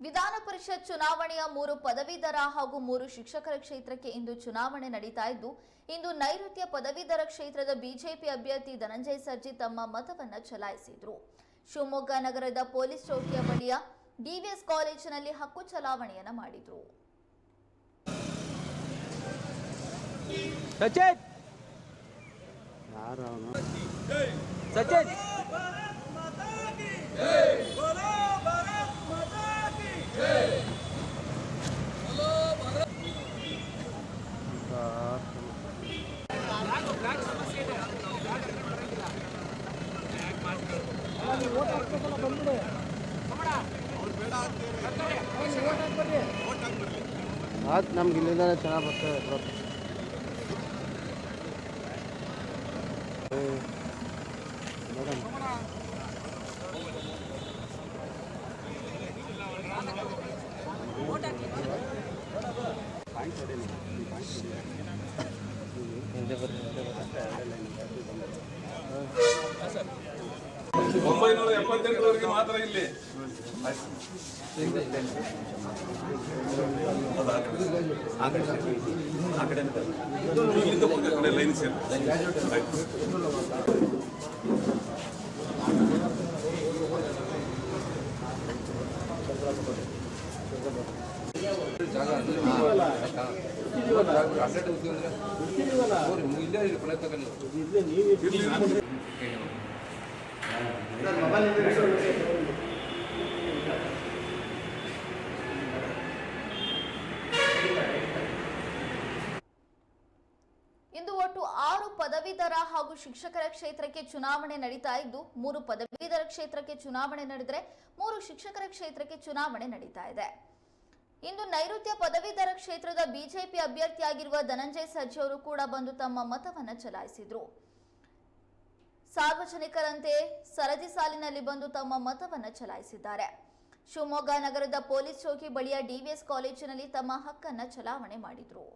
ವಿಧಾನ ಪರಿಷತ್ ಚುನಾವಣೆಯ 3 ಪದವೀಧರ ಹಾಗೂ 3 ಶಿಕ್ಷಕರ ಕ್ಷೇತ್ರಕ್ಕೆ ಇಂದು ಚುನಾವಣೆ ನಡೀತಾ ಇದ್ದು, ಇಂದು ನೈಋತ್ಯ ಪದವೀಧರ ಕ್ಷೇತ್ರದ ಬಿಜೆಪಿ ಅಭ್ಯರ್ಥಿ ಧನಂಜಯ ಸರ್ಜಿ ತಮ್ಮ ಮತವನ್ನು ಚಲಾಯಿಸಿದರು. ಶಿವಮೊಗ್ಗ ನಗರದ ಪೊಲೀಸ್ ಚೌಕಿಯ ಬಳಿಯ ಡಿವಿಎಸ್ ಕಾಲೇಜಿನಲ್ಲಿ ಹಕ್ಕು ಚಲಾವಣೆಯನ್ನು ಮಾಡಿದರು. ನಮ್ಗೆ ಇಲ್ಲಿಂದ ಚೆನ್ನಾಗಿ ಬರ್ತದೆ. ವರೆಗೆ ಮಾತ್ರ ಇಲ್ಲಿ ಲೈನ್ ಇಂದು ಒಟ್ಟು 6 ಪದವೀಧರ ಹಾಗೂ ಶಿಕ್ಷಕರ ಕ್ಷೇತ್ರಕ್ಕೆ ಚುನಾವಣೆ ನಡೀತಾ ಇದ್ದು, 3 ಪದವೀಧರ ಕ್ಷೇತ್ರಕ್ಕೆ ಚುನಾವಣೆ ನಡೆದರೆ 3 ಶಿಕ್ಷಕರ ಕ್ಷೇತ್ರಕ್ಕೆ ಚುನಾವಣೆ ನಡೀತಾ ಇದೆ. ಇಂದು ನೈಋತ್ಯ ಪದವೀಧರ ಕ್ಷೇತ್ರದ ಬಿಜೆಪಿ ಅಭ್ಯರ್ಥಿಯಾಗಿರುವ ಧನಂಜಯ ಸರ್ಜಿ ಅವರು ಕೂಡ ಬಂದು ತಮ್ಮ ಮತವನ್ನು ಚಲಾಯಿಸಿದರು. ಸಾರ್ವಜನಿಕರಂತೆ ಸರದಿ ಸಾಲಿನಲ್ಲಿ ಬಂದು ತಮ್ಮ ಮತವನ್ನು ಚಲಾಯಿಸಿದ್ದಾರೆ. ಶಿವಮೊಗ್ಗ ನಗರದ ಪೊಲೀಸ್ ಚೌಕಿ ಬಳಿಯ ಡಿವಿಎಸ್ ಕಾಲೇಜಿನಲ್ಲಿ ತಮ್ಮ ಹಕ್ಕನ್ನು ಚಲಾವಣೆ ಮಾಡಿದರು.